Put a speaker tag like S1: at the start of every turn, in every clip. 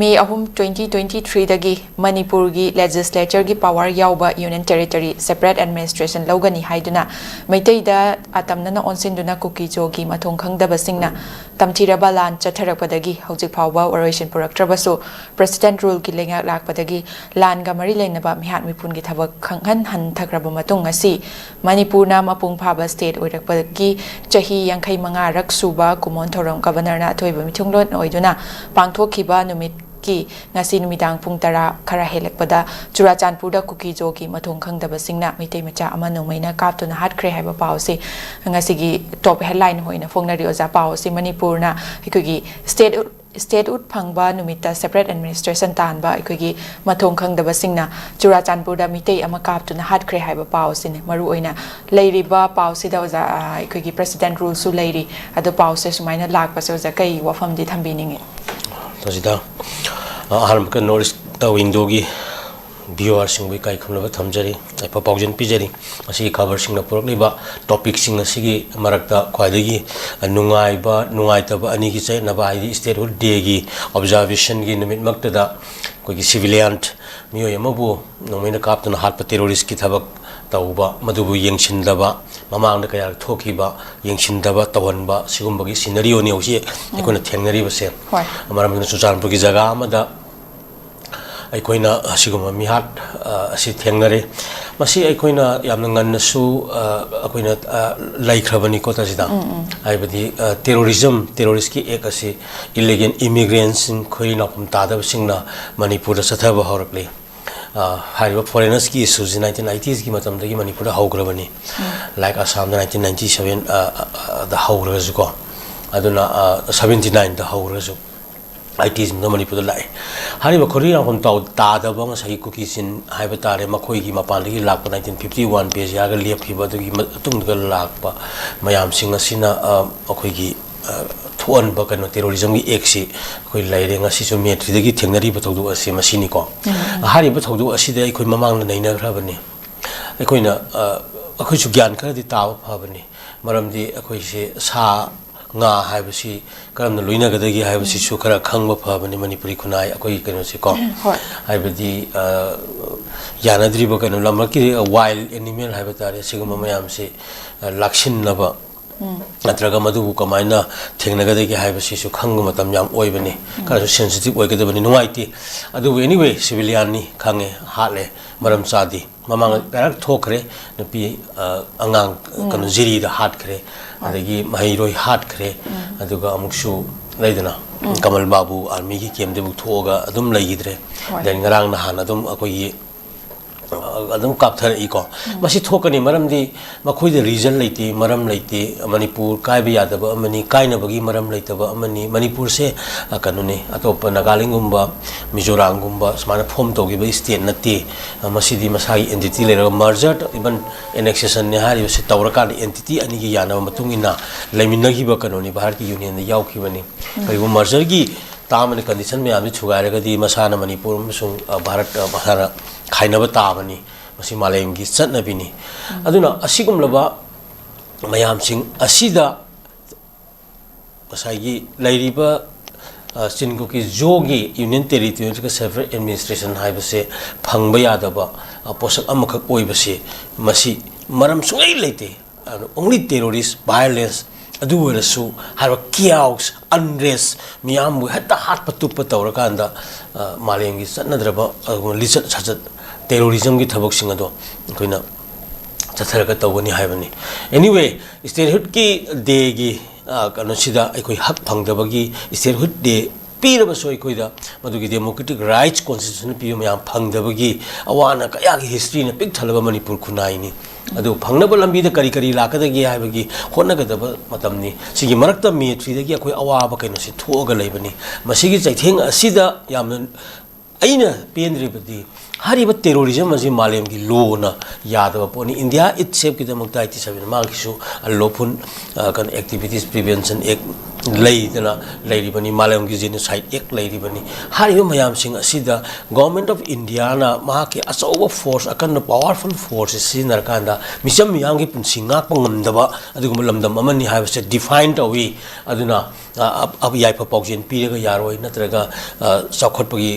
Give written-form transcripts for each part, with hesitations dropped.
S1: May 2023 dagi Manipur gi legislature gi power yauba union territory separate administration logani haiduna maitai da atamna na onsinduna 𝐍𝐄𝐖𝐒 gi mathong khangdaba singna tamthiraba lan chatharakpadagi hojik phawba oration puraktrabasu president rule gi lenga lakpadagi lan ga mari leinaba mihat mipun gi thabak khanghan han thakraba matung asi Manipur na mapung phaba state oirakpadagi chahi 85 rak suba kumon thoram governor na thoiba mithunglon oiduna pangthokhiba numit ki ngasi numidang pung tara khara helakpada Churachandpurda 𝐍𝐄𝐼𝐒 gi mathong khangdaba singna mitai macha ama nomaina kaptuna hatkre haiba pause ngasi gi top headline hoina fongnari oja pause Manipur na ikogi state ut phangba numita separate administration tanba ikogi mathong khangdaba singna Churachandpurda mitai ama kaptuna hatkre haiba pause ne maru oina leiriba pause da oja ikogi president rule su leiri adu pause sumaina lakpa se oja kai wafam di thambiningi
S2: Tasida aharmka notice window gi viewer sing bi kai khumlaba thamjari aipa paujen pijari asi cover sing na purok liba topic sing asigi marakta khwaidagi nungai taba ani gi chai naba ai statehood day gi observation gi numit makta da ko gi civilian miyo yamabu nomaina kaptuna hatpa terrorist ki thabak tauba madubu yengchindaba mamang da kaya thokiba yengchindaba tawanba sigumbagi scenario ni osi ekona thengnari base amaram na Churachandpur gi jaga amada aikoina asiguma mihat asi thengnare masi aikoina yamna ngan su akoina laikhrabani ko tajida aibadi terrorist ki ek asi illegal immigrants in khoina pum tada singna Manipur da sathaba horakle hariba foreigners ki issues in 1990s ki matam dagi Manipur da haugrabani like Assam 1997 da haugrazu ko aduna 79 da haugrazu 80s no Manipur da lai hariba khori ram taw ta da bang sai 𝐍𝐄𝐼𝐒 haiba tare makhoi gi mapan dagi lak 1951 page ya ga lep khiba dagi tung ga lak pa mayam sing asina akhoi gi thuan ba kan terrorism gi eksi khoi laire nga si so metri dagi thengnari ba thodu asi masini ko hari ba thodu asi de khoi mamang na naina grabani khoi na khoi chu gyan kar di taw phabani maram di khoi se sa nga haibasi karamna loina gadagi haibasi su khara khangba phabani Manipuri khunai akoi kano se ko haibadi yanadri ba kano lamaki wild animal haibatare siguma mayam se lakshin naba natraga madu kamaina thengnagadagi haibasi su khangba matam yam oibani kara sensitive oigadabani nuaiti adu anyway civilian ni khange hale maram chadi mamang karak thokre napi angang kano jiri da hat kre adagi mahiroi hat kre aduga amuksu leidana Kamal Babu army ki kemde bu thoga adum leigidre den ngarang na han adum akoi adum kapthar iko masi thokani maramdi makhoi de reason leiti maram leiti Manipur kai bi yadaba amani kaina bagi maram leitaba amani Manipur se kanuni atop Nagaland gumba Mizoram gumba smana form togi ba state nati masi di masai entity le merger even annexation ne hari se tawraka entity ani gi yana matungina leiminagi ba kanuni Bharat ki union de yau khibani kai bu merger gi tamani condition me ami chugairaga di masana Manipur musung Bharat bahara khainaba tabani masi malem gi chatnabini aduna asigum laba mayam sing asida masai lairiba 𝐶𝐿 𝐀𝐍𝐾𝐈 union territory ka separate administration haibase phangba yadaba posak amakak oibase masi maram sungai leite only terrorist violence adu werasu har chaos unrest miyam bu hatta hat patupa tawrakanda malem gi chatnadraba lichat chachat terrorism gi thabak sing ado koina chatharaga tawani haibani anyway statehood ki day gi kano sida ekoi hak phangdabagi statehood day piraba soi koida madugi democratic rights constitution pi mayam phangdabagi awana kaya gi history na pik thalaba Manipur khunai ni adu phangnaba lambi da kari lakadagi haibagi honagadaba matamni sigi marakta me 3 dagi ekoi awaba kaino si thoga leibani masigi chaitheng asida yamna aina pendribadi hariba terrorism aji malem gi law na yadaba poni India itself ki damakta 87 ma gisu lawful kan activities prevention act लेदना लेरिबनी मालम की genocide एक लेरिबनी हारिबो मयाम सिंग असिदा government of India ना मा के अचौब force अकन powerful force Sinner कांदा मिसम मियाम की पुंसी ngak pangdaba adugum lamdam amani haibse define tawi aduna अब याइफा पाउजेन पीरगा यारोय नत्रगा चौखटपगी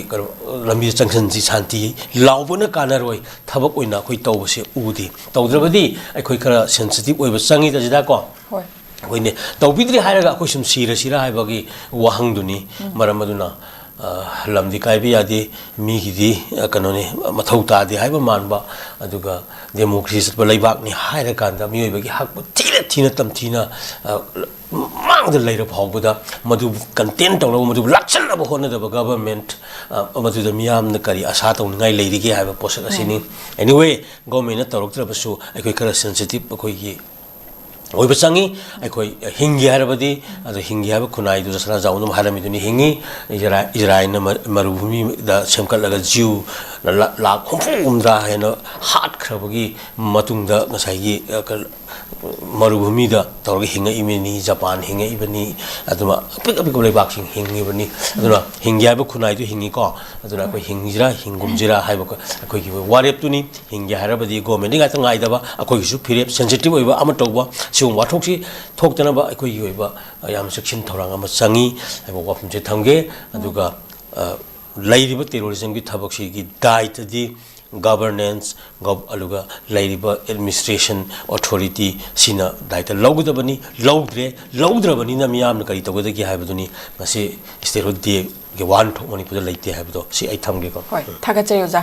S2: लंबी चंगसन जी शांति लाउबना कानरोय थबक ओइना कोइ तौबसे उदी तौद्रबदी अखोइ खरा सेंसिटिव ओइबा चंगी तजिदा को
S1: होय
S2: होइने तौबिद्रि हायरगा अखोइ सुम सिरा हायबगी वहंगदुनी मरमदुना लमदी कायबी यादी मीगिदी कनोने मथौ तादे हायबा मानबा अदुगा डेमोक्रेसी चतबा लैबाकनी हायरकांदा मियोइबगी हकबो थीना तमथीना मांगद लेर फाउबदा मधु कंटेंट तौलो मधु लक्षणब होनदब गवर्नमेंट मधुद मियामन करी आशा तौनिंगाय लेरिगे हायबा पोसक असिनी एनीवे गवर्नमेंट तौरक्त्रबसु अखोइ खरा सेंसिटिव अखोइगी ओइबा चंगी अखोइ हिंगी हारबदी अदो हिंगी हाब खुनाइ दु जसना जाउनु हारमिदुनि हिंगी इजराइल मरुभूमि दा सेमकलगा जिउ लाख हुमद्रा हेन हाट खरबगी मतुंगदा ngसाइगी मरुभूमि दा तौरग हिंगा इमिनी जापान हिंगा इबनी अदुमा पिक पिक लेबाक्सिंग हिंगिबनी अदुना हिंगी हाब खुनाइ दु हिंगी को अदुना अखोइ हिंगिरा हिंगुमजिरा हाइबको अखोइगी वारेपतुनि हिंगी हारबदी गवर्नमेंट गात ngaidaba अखोइगिसु फिरेप सेंसिटिव ओइबा अमा तौबा सिगुम वाथोक्सि थोक्तनबा अखोइगी ओइबा याम सेक्शन थौरांग अमा चंगी हाइबा वाफमसे थंगे अदुगा लाइरिबा टेरोरिज्म की थबक्सि की दायित्वदि गवर्नेंस अलुगा लाइरिबा एडमिनिस्ट्रेशन अथॉरिटी सिना दायित्व लौगदबनी लौद्रबनी ना मियाम करी तगदगी हाइबदुनी ngasi स्टेट डे के वान थोक मणिपुर लेते हाइबदो सि आइ थंगे को
S1: होय थागत जयोजा